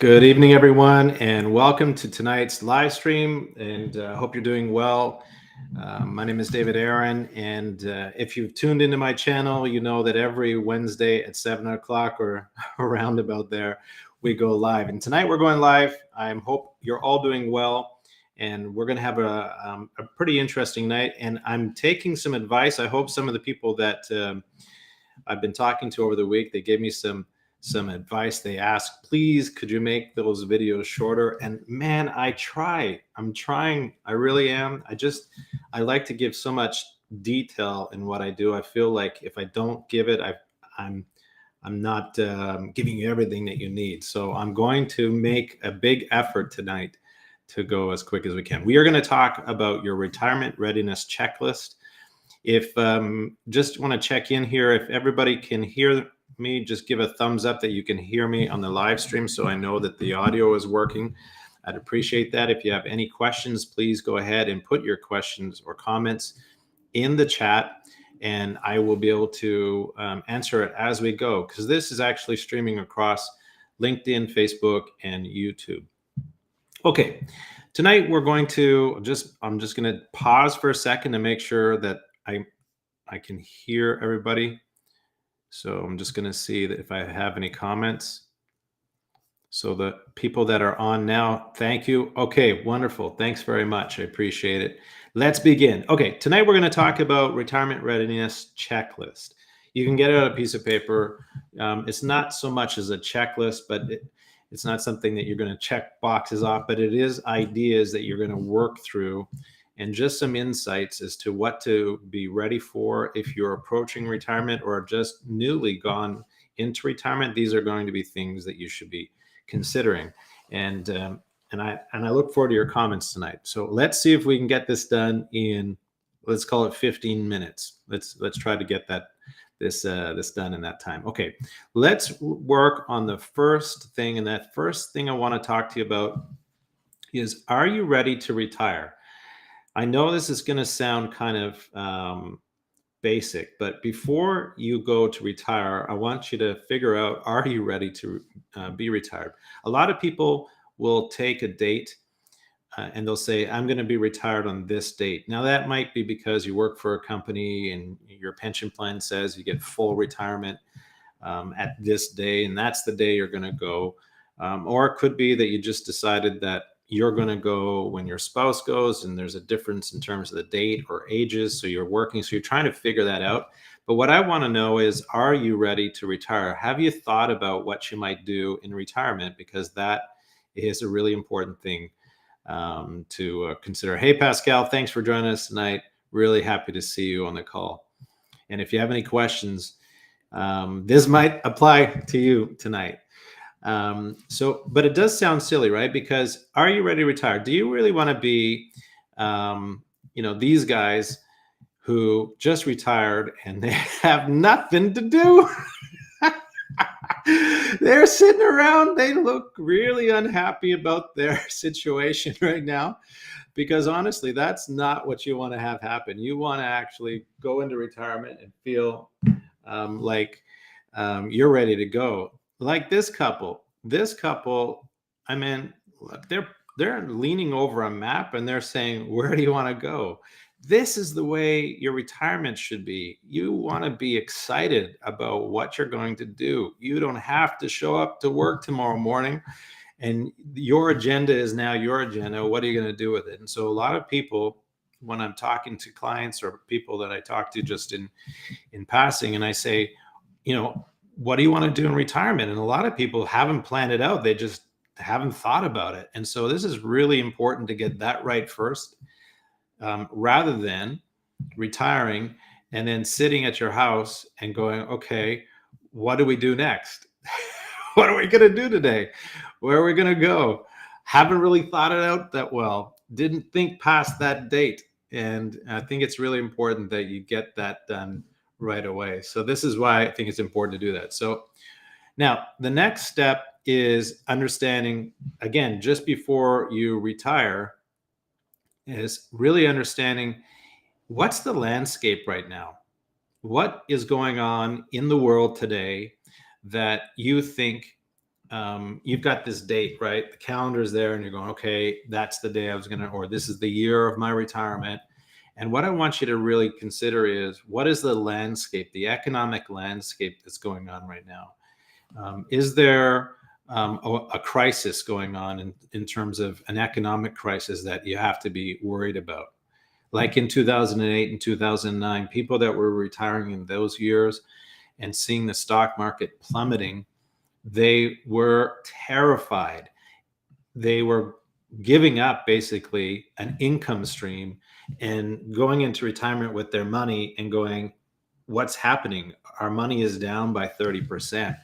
Good evening, everyone, and welcome to tonight's live stream. And hope you're doing well. My name is David Aaron, and if you've tuned into my channel, you know that every Wednesday at 7 o'clock or around about there, we go live. And tonight we're going live. I hope you're all doing well, and we're going to have a pretty interesting night. And I'm taking some advice. I hope some of the people that I've been talking to over the week, they gave me some advice. They asked, please, could you make those videos shorter? And man, I'm trying. I really am. I like to give so much detail in what I do. I feel like if I don't give it, I'm not giving you everything that you need. So I'm going to make a big effort tonight to go as quick as we can. We are going to talk about your retirement readiness checklist. If just want to check in here, if everybody can hear me, just give a thumbs up that you can hear me on the live stream so I know that the audio is working. I'd appreciate that. If you have any questions, please go ahead and put your questions or comments in the chat, and I will be able to answer it as we go, because this is actually streaming across LinkedIn, Facebook, and YouTube. Okay, tonight we're going to I'm just going to pause for a second to make sure that I can hear everybody. So I'm just going to see that if I have any comments. So the people that are on now, thank you. Okay, wonderful. Thanks very much. I appreciate it. Let's begin. Okay, tonight we're going to talk about retirement readiness checklist. You can get out a piece of paper. It's not so much as a checklist, but it's not something that you're going to check boxes off, but it is ideas that you're going to work through, and just some insights as to what to be ready for if you're approaching retirement or just newly gone into retirement. These are going to be things that you should be considering. And I look forward to your comments tonight. So let's see if we can get this done in, let's call it 15 minutes. Let's try to get this done in that time. Okay, let's work on the first thing. And that first thing I want to talk to you about is, are you ready to retire? I know this is going to sound kind of basic, but before you go to retire, I want you to figure out, are you ready to be retired? A lot of people will take a date and they'll say, I'm going to be retired on this date. Now, that might be because you work for a company and your pension plan says you get full retirement at this day, and that's the day you're going to go. Or it could be that you just decided that you're going to go when your spouse goes, and there's a difference in terms of the date or ages. So you're working. So you're trying to figure that out. But what I want to know is, are you ready to retire? Have you thought about what you might do in retirement? Because that is a really important thing to consider. Hey, Pascal, thanks for joining us tonight. Really happy to see you on the call. And if you have any questions, this might apply to you tonight. But it does sound silly, right? Because are you ready to retire? Do you really want to be, these guys who just retired and they have nothing to do? They're sitting around. They look really unhappy about their situation right now, because honestly, that's not what you want to have happen. You want to actually go into retirement and feel like you're ready to go. Like this couple, I mean, look, they're leaning over a map and they're saying, where do you want to go? This is the way your retirement should be. You want to be excited about what you're going to do. You don't have to show up to work tomorrow morning and your agenda is now your agenda. What are you going to do with it? And so a lot of people, when I'm talking to clients or people that I talk to just in passing, and I say, what do you want to do in retirement? And a lot of people haven't planned it out. They just haven't thought about it. And so this is really important to get that right first, rather than retiring and then sitting at your house and going, okay, what do we do next? What are we going to do today? Where are we going to go? Haven't really thought it out that well. Didn't think past that date. And I think it's really important that you get that done right away. So this is why I think it's important to do that. So now the next step is understanding, again, just before you retire, is really understanding what's the landscape right now? What is going on in the world today that you think you've got this date, right? The calendar's there and you're going, okay, that's the day I was going to, or this is the year of my retirement. And what I want you to really consider is, what is the landscape, the economic landscape that's going on right now? Is there a crisis going on in terms of an economic crisis that you have to be worried about? Like in 2008 and 2009, people that were retiring in those years and seeing the stock market plummeting, they were terrified. They were giving up basically an income stream and going into retirement with their money and going, what's happening? Our money is down by 30%.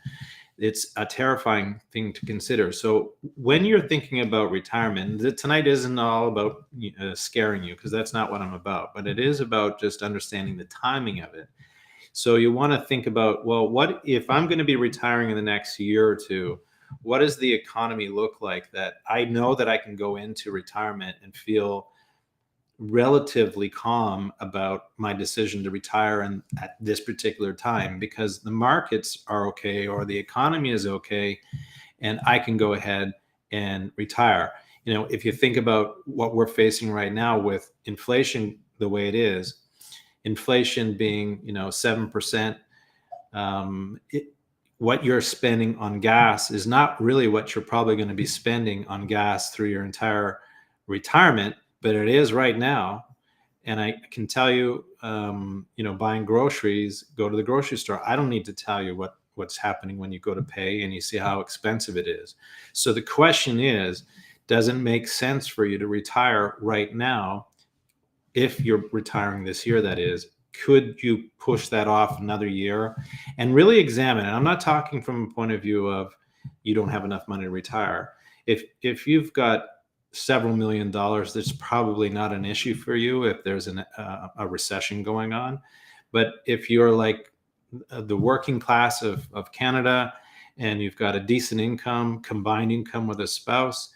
It's a terrifying thing to consider. So when you're thinking about retirement, tonight isn't all about scaring you, because that's not what I'm about, but it is about just understanding the timing of it. So you want to think about, well, what if I'm going to be retiring in the next year or two? What does the economy look like that I know that I can go into retirement and feel relatively calm about my decision to retire at this particular time, because the markets are okay or the economy is okay and I can go ahead and retire. If you think about what we're facing right now with inflation the way it is, inflation being 7%, what you're spending on gas is not really what you're probably going to be spending on gas through your entire retirement, but it is right now. And I can tell you, buying groceries, go to the grocery store. I don't need to tell you what's happening when you go to pay and you see how expensive it is. So the question is, does it make sense for you to retire right now? If you're retiring this year, that is, could you push that off another year and really examine it? I'm not talking from a point of view of you don't have enough money to retire. If you've got several $1 million, that's probably not an issue for you if there's a recession going on. But if you're like the working class of Canada and you've got a decent income, combined income with a spouse,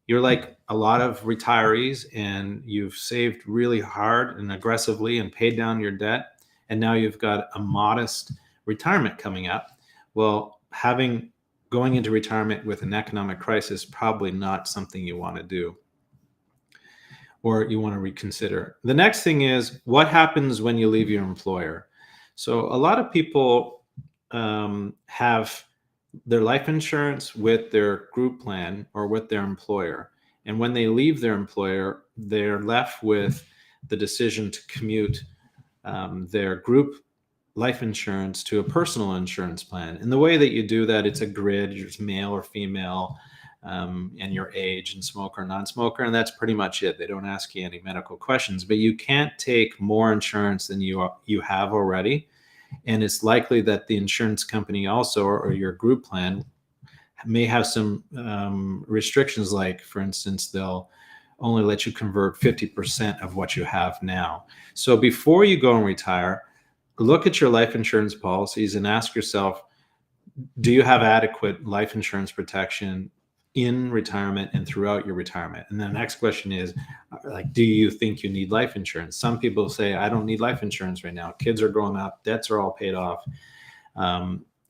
you're like a lot of retirees and you've saved really hard and aggressively and paid down your debt. And now you've got a modest retirement coming up. Well, going into retirement with an economic crisis, probably not something you want to do or you want to reconsider. The next thing is, what happens when you leave your employer? So a lot of people have their life insurance with their group plan or with their employer. And when they leave their employer, they're left with the decision to commute their group life insurance to a personal insurance plan. And the way that you do that, it's a grid, it's male or female, and your age and smoker or non-smoker. And that's pretty much it. They don't ask you any medical questions, but you can't take more insurance than you have already. And it's likely that the insurance company also, or your group plan, may have some restrictions, like, for instance, they'll only let you convert 50% of what you have now. So before you go and retire, look at your life insurance policies and ask yourself, do you have adequate life insurance protection in retirement and throughout your retirement? And the next question is, like, do you think you need life insurance? Some people say, I don't need life insurance right now. Kids are growing up, debts are all paid off.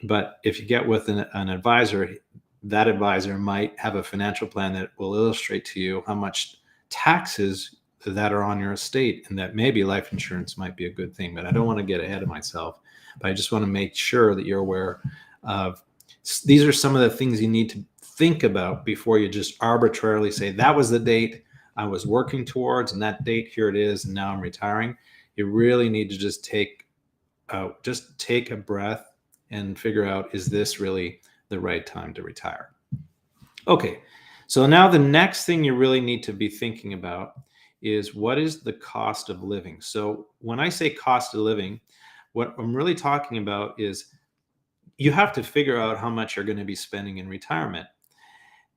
But if you get with an advisor, that advisor might have a financial plan that will illustrate to you how much taxes that are on your estate, and that maybe life insurance might be a good thing. But I don't want to get ahead of myself, but I just want to make sure that you're aware of these are some of the things you need to think about before you just arbitrarily say, that was the date I was working towards, and that date, here it is, and now I'm retiring. You really need to just take a breath and figure out, is this really the right time to retire? Okay, so now the next thing you really need to be thinking about is, what is the cost of living? So when I say cost of living, what I'm really talking about is you have to figure out how much you're going to be spending in retirement.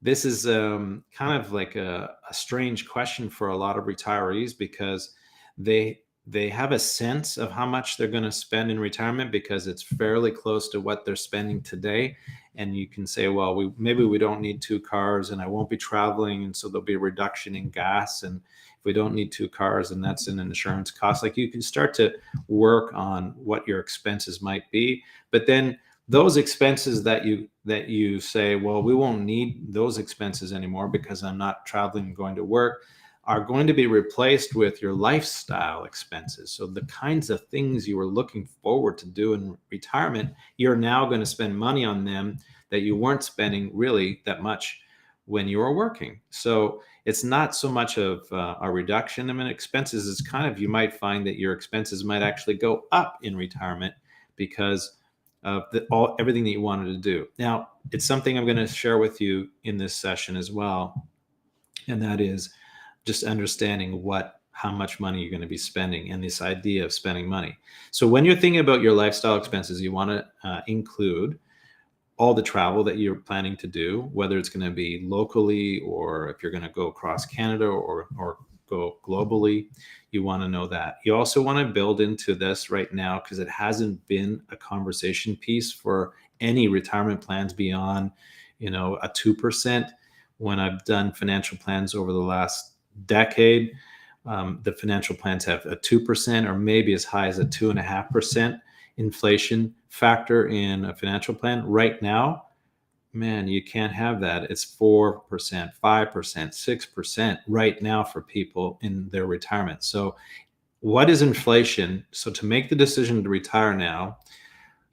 This is kind of like a strange question for a lot of retirees, because they have a sense of how much they're going to spend in retirement because it's fairly close to what they're spending today. And you can say, well, maybe we don't need 2 cars and I won't be traveling, and so there'll be a reduction in gas. And if we don't need 2 cars, and that's an insurance cost. Like, you can start to work on what your expenses might be, but then those expenses that that you say, well, we won't need those expenses anymore because I'm not traveling and going to work, are going to be replaced with your lifestyle expenses. So the kinds of things you were looking forward to do in retirement, you're now going to spend money on them that you weren't spending really that much when you were working. So it's not so much of a reduction in expenses. It's kind of, you might find that your expenses might actually go up in retirement because of everything that you wanted to do. Now, it's something I'm going to share with you in this session as well, and that is just understanding how much money you're going to be spending and this idea of spending money. So when you're thinking about your lifestyle expenses, you want to include all the travel that you're planning to do, whether it's going to be locally or if you're going to go across Canada or go globally. You want to know that. You also want to build into this right now, because it hasn't been a conversation piece for any retirement plans beyond, a 2%. When I've done financial plans over the last decade, the financial plans have a 2% or maybe as high as a 2.5% inflation factor in a financial plan. Right now, man, you can't have that. It's 4%, 5%, 6% right now for people in their retirement. So what is inflation? So to make the decision to retire now,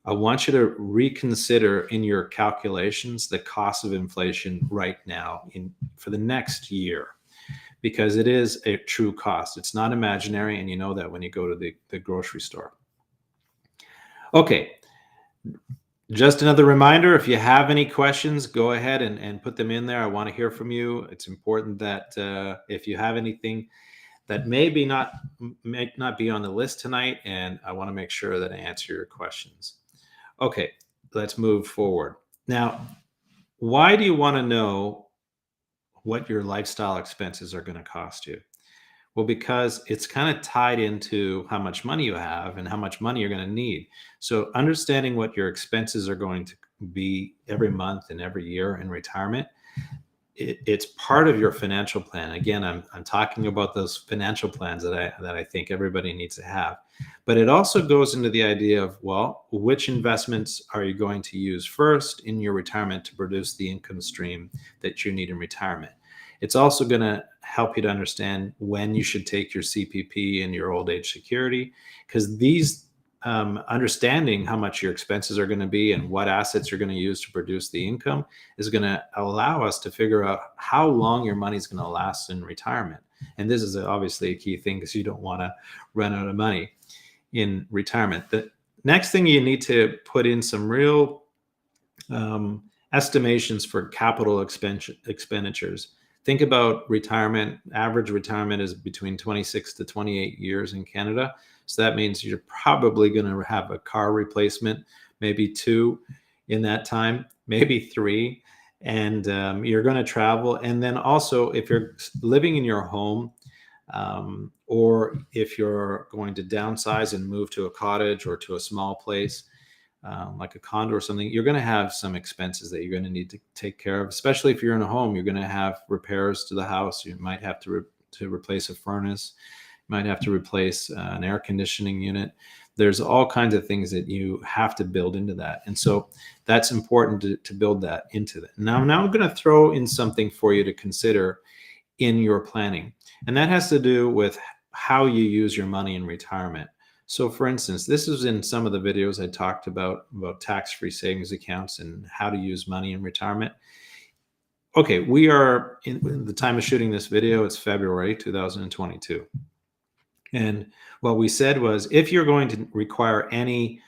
I want you to reconsider in your calculations the cost of inflation right now for the next year, because it is a true cost. It's not imaginary, and you know that when you go to the grocery store. Okay, just another reminder, if you have any questions, go ahead and put them in there. I want to hear from you. It's important that if you have anything that may not be on the list tonight, and I want to make sure that I answer your questions. Okay, let's move forward. Now, why do you want to know what your lifestyle expenses are going to cost you? Well, because it's kind of tied into how much money you have and how much money you're going to need. So understanding what your expenses are going to be every month and every year in retirement, it's part of your financial plan. Again, I'm talking about those financial plans that I think everybody needs to have. But it also goes into the idea of, well, which investments are you going to use first in your retirement to produce the income stream that you need in retirement? It's also going to help you to understand when you should take your CPP and your old age security, because these understanding how much your expenses are going to be and what assets you're going to use to produce the income is going to allow us to figure out how long your money is going to last in retirement. And this is obviously a key thing, because you don't want to run out of money in retirement. The next thing, you need to put in some real estimations for capital expenditures. Think about retirement. Average retirement is between 26 to 28 years in Canada. So that means you're probably going to have a car replacement, maybe 2 in that time, maybe 3. And you're going to travel. And then also, if you're living in your home, or if you're going to downsize and move to a cottage or to a small place, like a condo or something, you're going to have some expenses that you're going to need to take care of. Especially if you're in a home, you're going to have repairs to the house. You might have to replace a furnace. You might have to replace an air conditioning unit. There's all kinds of things that you have to build into that. And so that's important to build that into that. Now I'm going to throw in something for you to consider in your planning. And that has to do with how you use your money in retirement. So for instance, this is in some of the videos I talked about tax-free savings accounts and how to use money in retirement. Okay, we are in the time of shooting this video, it's February 2022. And what we said was, if you're going to require any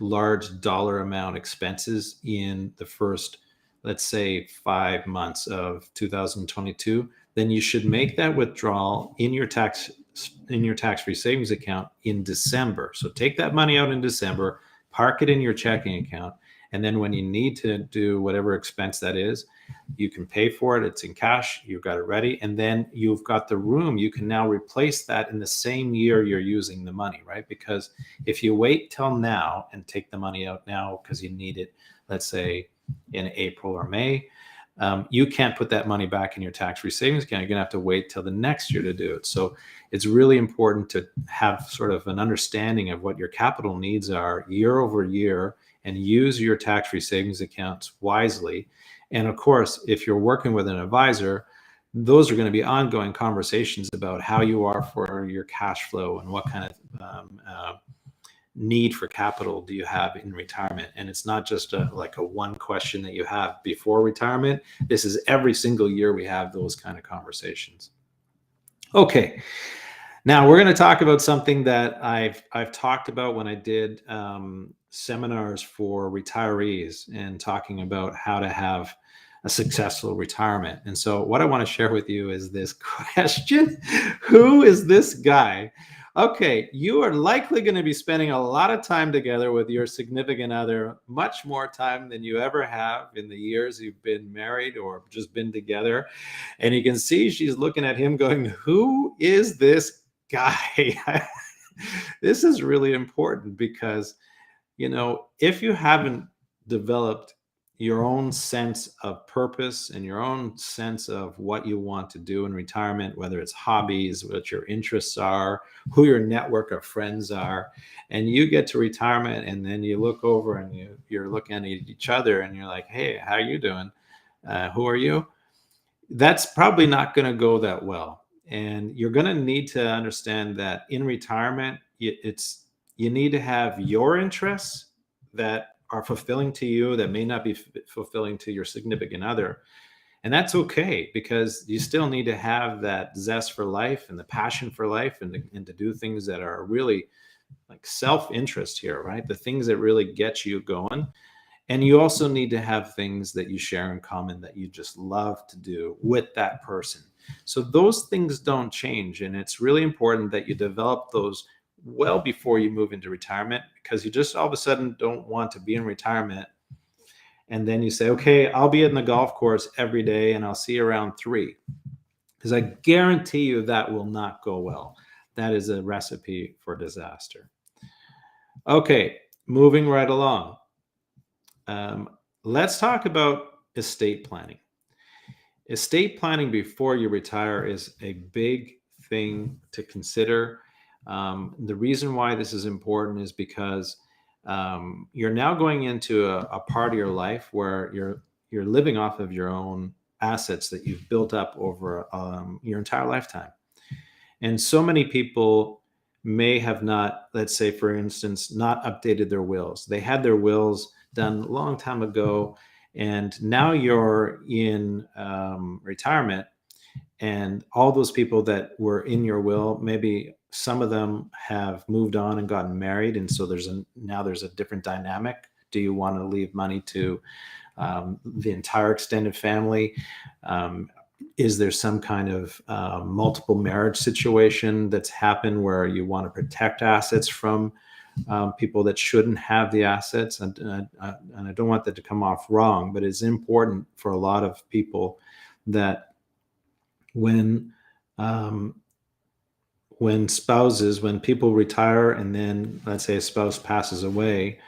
large dollar amount expenses in the first, let's say, 5 months of 2022, then you should make that withdrawal in your tax-free savings account in December. So take that money out in December, park it in your checking account, and then when you need to do whatever expense that is, you can pay for it. It's in cash. You've got it ready. And then you've got the room. You can now replace that in the same year you're using the money, right? Because if you wait till now and take the money out now because you need it, let's say in April or May, you can't put that money back in your tax-free savings account. You're going to have to wait till the next year to do it. So it's really important to have sort of an understanding of what your capital needs are year over year and use your tax-free savings accounts wisely. And of course, if you're working with an advisor, those are going to be ongoing conversations about how you are for your cash flow and what kind of need for capital do you have in retirement. And it's not just like a one question that you have before retirement. This is every single year we have those kind of conversations. Okay, now we're going to talk about something that I've talked about when I did seminars for retirees and talking about how to have a successful retirement. And so what I want to share with you is this question: who is this guy? Okay, you are likely going to be spending a lot of time together with your significant other, much more time than you ever have in the years you've been married or just been together. And you can see she's looking at him going, who is this guy? This is really important because, you know, if you haven't developed your own sense of purpose and your own sense of what you want to do in retirement, whether it's hobbies, what your interests are, who your network of friends are, and you get to retirement and then you look over and you're looking at each other and you're like, hey, how are you doing? Who are you? That's probably not going to go that well. And you're going to need to understand that in retirement, you need to have your interests that are fulfilling to you that may not be fulfilling to your significant other. And that's okay, because you still need to have that zest for life and the passion for life and to do things that are really like self-interest here, right? The things that really get you going. And you also need to have things that you share in common that you just love to do with that person. So those things don't change. And it's really important that you develop those well before you move into retirement, because you just all of a sudden don't want to be in retirement and then you say, okay, I'll be in the golf course every day and I'll see you around 3, because I guarantee you that will not go well. That is a recipe for disaster. Okay, moving right along. Let's talk about estate planning. Estate planning before you retire is a big thing to consider. The reason why this is important is because you're now going into a part of your life where you're living off of your own assets that you've built up over your entire lifetime. And so many people may have not, let's say, for instance, not updated their wills. They had their wills done a long time ago, and now you're in retirement, and all those people that were in your will, maybe some of them have moved on and gotten married, and so there's a different dynamic. Do you want to leave money to the entire extended family? Is there some kind of multiple marriage situation that's happened where you want to protect assets from people that shouldn't have the assets? And I don't want that to come off wrong, but it's important for a lot of people that when people retire and then, let's say, a spouse passes away,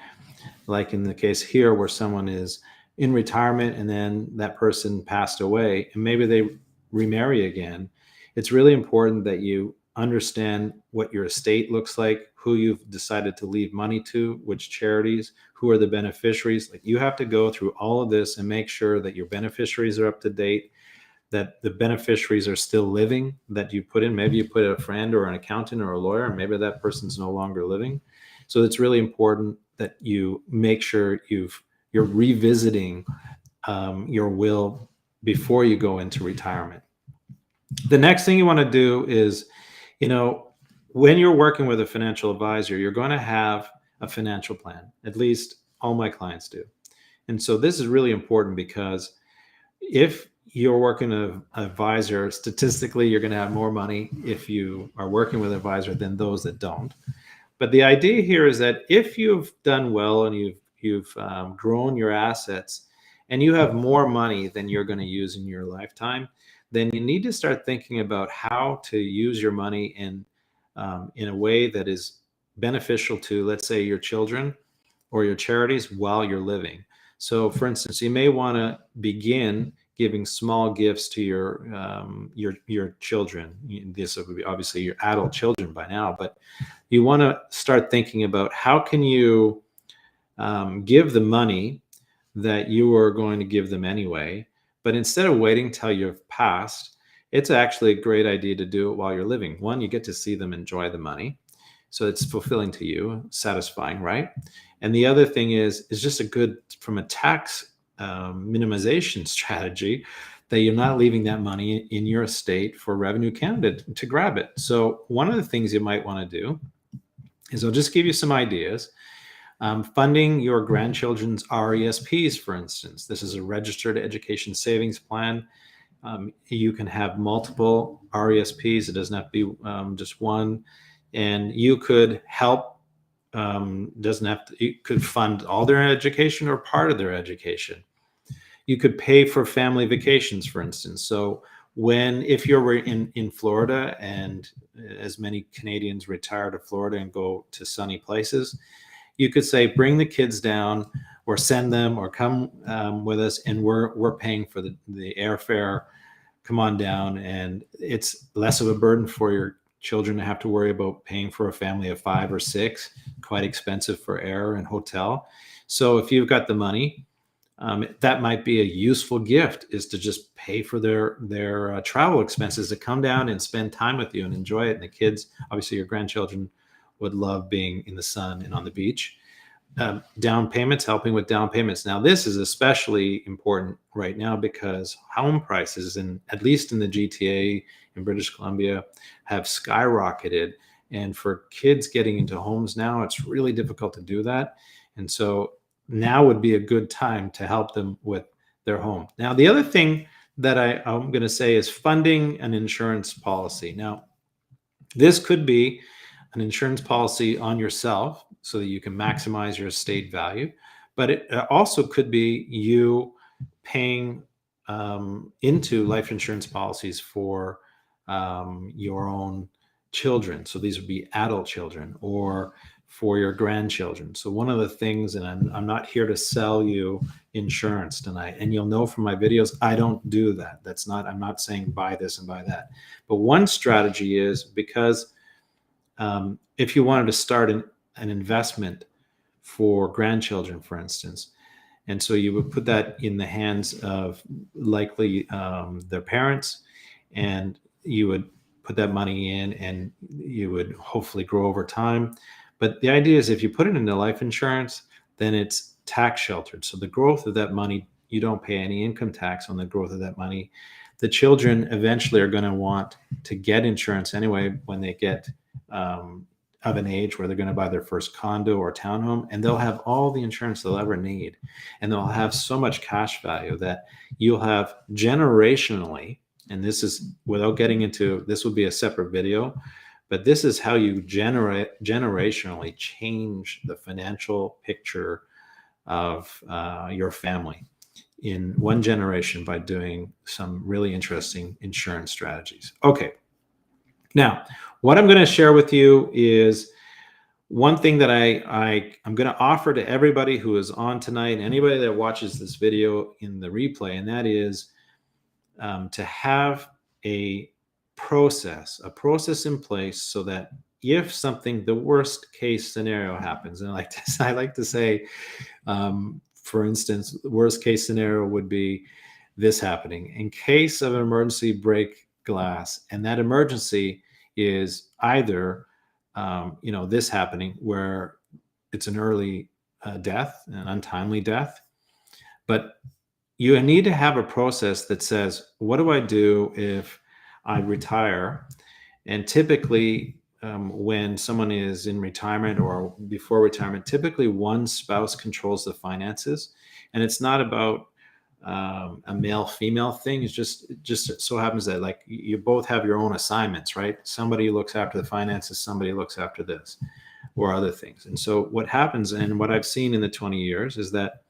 like in the case here where someone is in retirement and then that person passed away and maybe they remarry again, it's really important that you understand what your estate looks like, who you've decided to leave money to, which charities, who are the beneficiaries. Like, you have to go through all of this and make sure that your beneficiaries are up to date, that the beneficiaries are still living, that you put in. Maybe you put a friend or an accountant or a lawyer, and maybe that person's no longer living. So it's really important that you make sure you're revisiting your will before you go into retirement. The next thing you want to do is, when you're working with a financial advisor, you're going to have a financial plan. At least all my clients do. And so this is really important, because if you're working with an advisor, statistically, you're going to have more money if you are working with an advisor than those that don't. But the idea here is that if you've done well and you've grown your assets and you have more money than you're going to use in your lifetime, then you need to start thinking about how to use your money in a way that is beneficial to, let's say, your children or your charities while you're living. So, for instance, you may want to begin giving small gifts to your children. This would be obviously your adult children by now, but you want to start thinking about how can you give the money that you are going to give them anyway. But instead of waiting till you've passed, it's actually a great idea to do it while you're living. One, you get to see them enjoy the money. So it's fulfilling to you, satisfying, right? And the other thing is just a good, from a tax minimization strategy, that you're not leaving that money in your estate for Revenue Canada to grab it. So one of the things you might want to do is, I'll just give you some ideas. Funding your grandchildren's RESPs, for instance. This is a registered education savings plan. You can have multiple RESPs. It doesn't have to be just one. And you could help, you could fund all their education or part of their education. You could pay for family vacations, for instance. So if you're in Florida, and as many Canadians retire to Florida and go to sunny places, you could say, bring the kids down, or send them, or come with us, and we're paying for the airfare. Come on down, and it's less of a burden for your children to have to worry about paying for a family of 5 or 6. Quite expensive for air and hotel. So if you've got the money, that might be a useful gift, is to just pay for their travel expenses to come down and spend time with you and enjoy it. And the kids, obviously your grandchildren, would love being in the sun and on the beach. Down payments, helping with down payments. Now, this is especially important right now because home prices, at least in the GTA in British Columbia, have skyrocketed. And for kids getting into homes now, it's really difficult to do that. And so now would be a good time to help them with their home. Now, the other thing that I'm going to say is funding an insurance policy. Now, this could be an insurance policy on yourself so that you can maximize your estate value. But it also could be you paying into life insurance policies for your own children. So these would be adult children, or for your grandchildren. So one of the things, and I'm not here to sell you insurance tonight, and you'll know from my videos, I don't do that. I'm not saying buy this and buy that. But one strategy is, because if you wanted to start an investment for grandchildren, for instance, and so you would put that in the hands of likely their parents, and you would put that money in, and you would hopefully grow over time. But the idea is, if you put it into life insurance, then it's tax sheltered. So the growth of that money, you don't pay any income tax on the growth of that money. The children eventually are going to want to get insurance anyway when they get of an age where they're going to buy their first condo or townhome, and they'll have all the insurance they'll ever need. And they'll have so much cash value that you'll have generationally, and this is without getting into, this will be a separate video, but this is how you generationally change the financial picture of your family in one generation by doing some really interesting insurance strategies. Okay. Now, what I'm going to share with you is one thing that I'm going to offer to everybody who is on tonight, anybody that watches this video in the replay, and that is to have a process in place so that if something, the worst case scenario happens, and I like to say, for instance, the worst case scenario would be this happening. In case of an emergency, break glass, and that emergency is either this happening where it's an early death, an untimely death, but you need to have a process that says, what do I do if I retire? And typically when someone is in retirement or before retirement, typically one spouse controls the finances, and it's not about a male-female thing. It's just so happens that, like, you both have your own assignments, right? Somebody looks after the finances, somebody looks after this or other things. And so what happens, and what I've seen in the 20 years, is that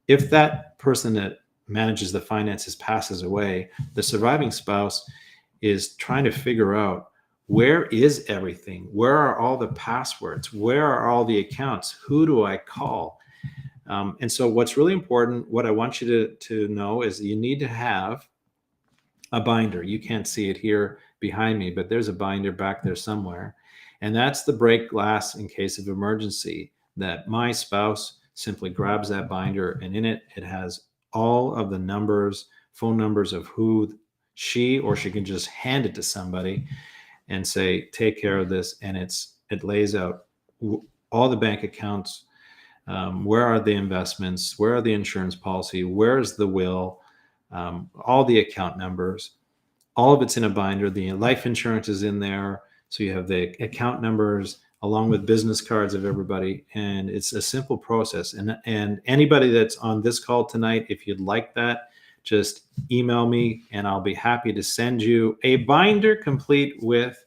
if that person that manages the finances passes away, the surviving spouse is trying to figure out, where is everything? Where are all the passwords? Where are all the accounts? Who do I call? And so what's really important, what I want you to know is you need to have a binder. You can't see it here behind me, but there's a binder back there somewhere. And that's the break glass in case of emergency, that my spouse simply grabs that binder, and in it, it has all of the numbers, phone numbers of who she can just hand it to somebody and say, take care of this. And it lays out all the bank accounts, where are the investments, where are the insurance policy, where's the will, all the account numbers, all of it's in a binder. The life insurance is in there. So you have the account numbers along with business cards of everybody. And it's a simple process. And anybody that's on this call tonight, if you'd like that, just email me and I'll be happy to send you a binder complete with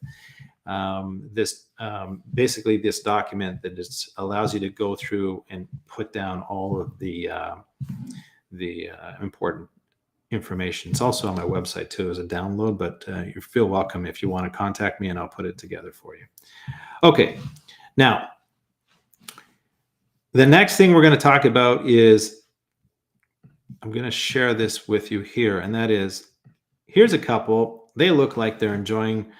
basically this document that just allows you to go through and put down all of the important information. It's also on my website too as a download, but you feel welcome if you want to contact me and I'll put it together for you. Okay, now the next thing we're going to talk about is, I'm going to share this with you here, and that is, here's a couple. They look like they're enjoying,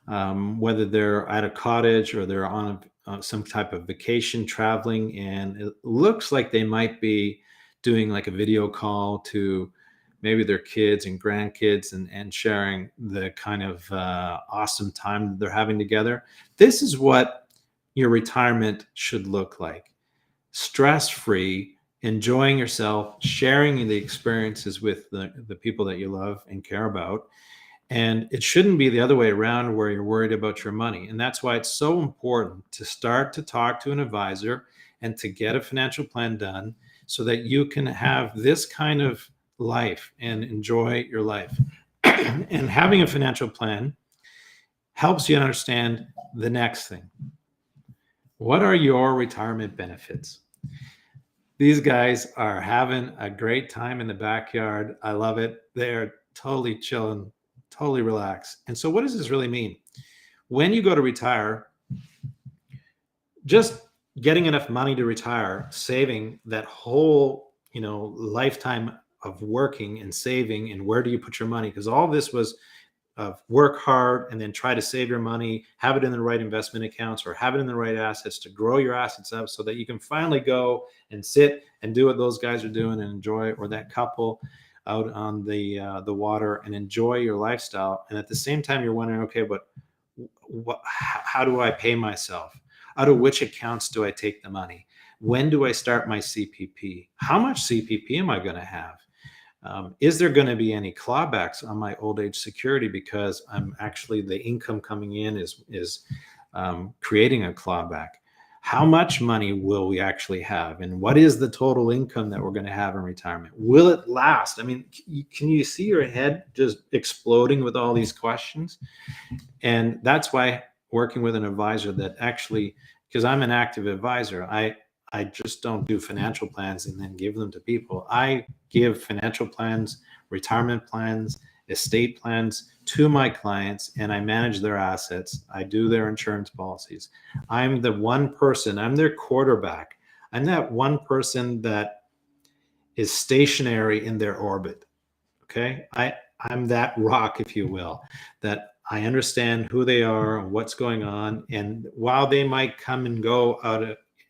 whether they're at a cottage or they're on some type of vacation traveling, and it looks like they might be doing like a video call to maybe their kids and grandkids and sharing the kind of awesome time that they're having together. This is what your retirement should look like. Stress-free, enjoying yourself, sharing the experiences with the people that you love and care about. And it shouldn't be the other way around where you're worried about your money. And that's why it's so important to start to talk to an advisor and to get a financial plan done so that you can have this kind of life and enjoy your life. And having a financial plan helps you understand the next thing. What are your retirement benefits? These guys are having a great time in the backyard. I love it. They're totally chilling, totally relaxed. And so what does this really mean? When you go to retire, just getting enough money to retire, saving that whole, lifetime of working and saving, and where do you put your money? Because all this was work hard and then try to save your money, have it in the right investment accounts or have it in the right assets to grow your assets up so that you can finally go and sit and do what those guys are doing and enjoy, or that couple out on the water and enjoy your lifestyle. And at the same time, you're wondering, okay, but how do I pay myself? Out of which accounts do I take the money? When do I start my CPP? How much CPP am I going to have? Is there going to be any clawbacks on my old age security because I'm actually, the income coming in is creating a clawback? How much money will we actually have? And what is the total income that we're going to have in retirement? Will it last? I mean, can you see your head just exploding with all these questions? And that's why working with an advisor that actually, because I'm an active advisor, I just don't do financial plans and then give them to people. I give financial plans, retirement plans, estate plans to my clients, and I manage their assets. I do their insurance policies. I'm the one person, I'm their quarterback. I'm that one person that is stationary in their orbit. Okay. I'm that rock, if you will, that I understand who they are and what's going on. And while they might come and go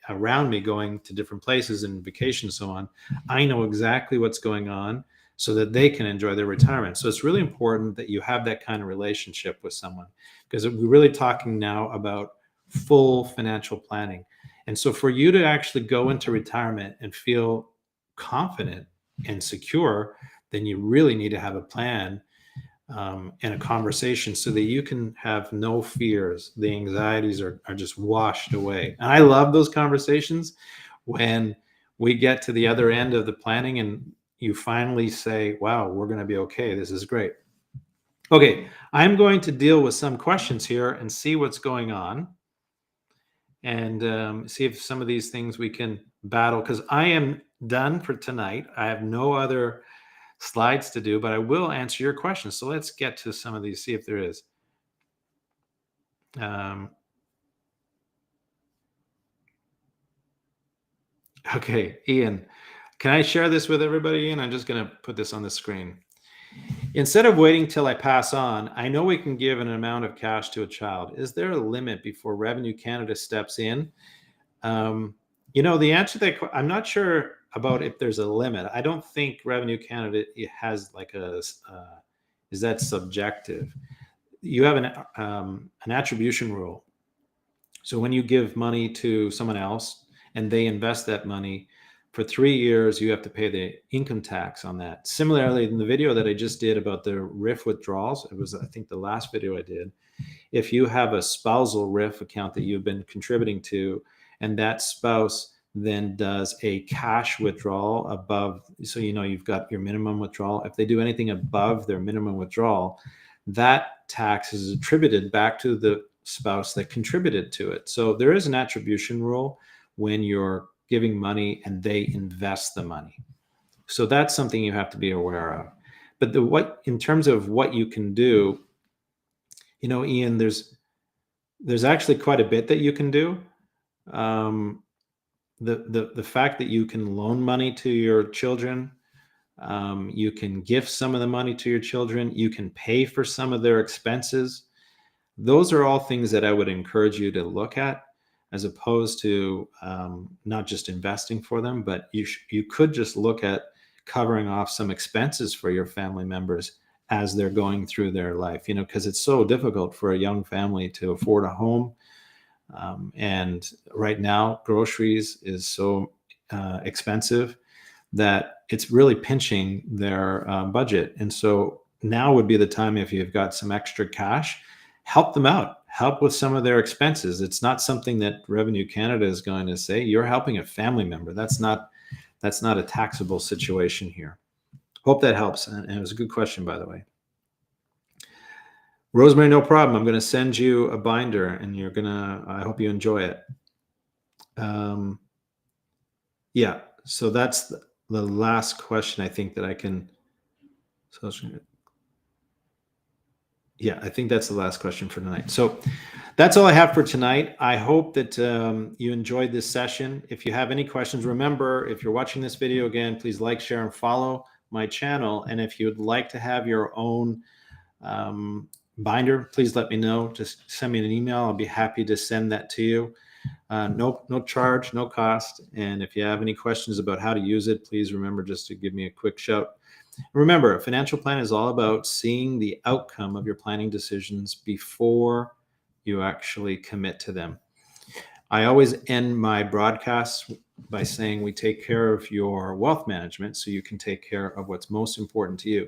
around me, going to different places and vacation and so on, I know exactly what's going on so that they can enjoy their retirement. So it's really important that you have that kind of relationship with someone, because we're really talking now about full financial planning. And so for you to actually go into retirement and feel confident and secure, then you really need to have a plan and a conversation so that you can have no fears. The anxieties are just washed away. And I love those conversations when we get to the other end of the planning and you finally say, wow, we're going to be okay. This is great. Okay, I'm going to deal with some questions here and see what's going on and see if some of these things we can battle, because I am done for tonight. I have no other slides to do, but I will answer your questions. So let's get to some of these, see if there is. Okay, Ian, can I share this with everybody, Ian? I'm just going to put this on the screen. Instead of waiting till I pass on, I know we can give an amount of cash to a child. Is there a limit before Revenue Canada steps in? The answer to that, I'm not sure about if there's a limit. I don't think Revenue Canada has like is that subjective? You have an attribution rule. So when you give money to someone else and they invest that money for 3 years, you have to pay the income tax on that. Similarly, in the video that I just did about the RIF withdrawals, it was, I think, the last video I did. If you have a spousal RIF account that you've been contributing to, and that spouse then does a cash withdrawal above, so you've got your minimum withdrawal. If they do anything above their minimum withdrawal, that tax is attributed back to the spouse that contributed to it. So there is an attribution rule when you're giving money and they invest the money. So that's something you have to be aware of. But in terms of what you can do, Ian, there's actually quite a bit that you can do. The fact that you can loan money to your children, you can gift some of the money to your children, you can pay for some of their expenses. Those are all things that I would encourage you to look at, as opposed to not just investing for them, but you could just look at covering off some expenses for your family members as they're going through their life, because it's so difficult for a young family to afford a home. And right now, groceries is so expensive that it's really pinching their budget. And so now would be the time, if you've got some extra cash, help them out, help with some of their expenses. It's not something that Revenue Canada is going to say. You're helping a family member. That's not a taxable situation here. Hope that helps. And it was a good question, by the way. Rosemary, no problem. I'm going to send you a binder and I hope you enjoy it. Yeah, so that's the last question I think that I can. Yeah, I think that's the last question for tonight. So that's all I have for tonight. I hope that you enjoyed this session. If you have any questions, remember, if you're watching this video again, please like, share, and follow my channel. And if you'd like to have your own binder, please let me know. Just send me an email. I'll be happy to send that to you. No charge, no cost. And if you have any questions about how to use it, please remember just to give me a quick shout. Remember, a financial plan is all about seeing the outcome of your planning decisions before you actually commit to them. I always end my broadcasts by saying we take care of your wealth management so you can take care of what's most important to you.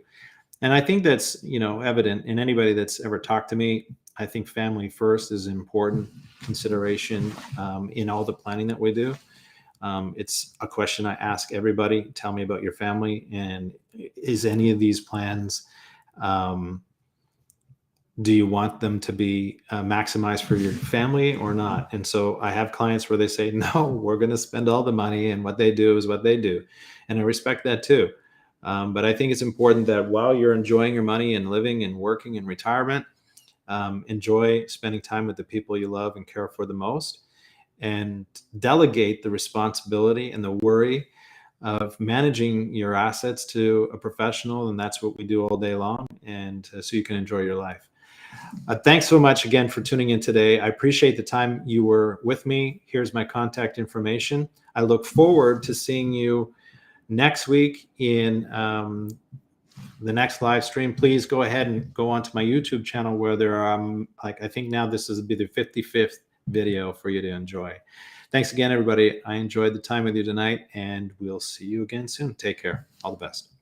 And I think that's, evident in anybody that's ever talked to me. I think family first is an important consideration in all the planning that we do. It's a question I ask everybody. Tell me about your family, and is any of these plans, do you want them to be maximized for your family or not? And so I have clients where they say, no, we're going to spend all the money, and what they do is what they do. And I respect that too. But I think it's important that while you're enjoying your money and living and working in retirement, enjoy spending time with the people you love and care for the most, and delegate the responsibility and the worry of managing your assets to a professional. And that's what we do all day long. And so you can enjoy your life. Thanks so much again for tuning in today. I appreciate the time you were with me. Here's my contact information. I look forward to seeing you next week in the next live stream. Please go ahead and go onto my YouTube channel, where there are, I think now this is be the 55th video for you to enjoy. Thanks again, everybody. I enjoyed the time with you tonight, and we'll see you again soon. Take care. All the best.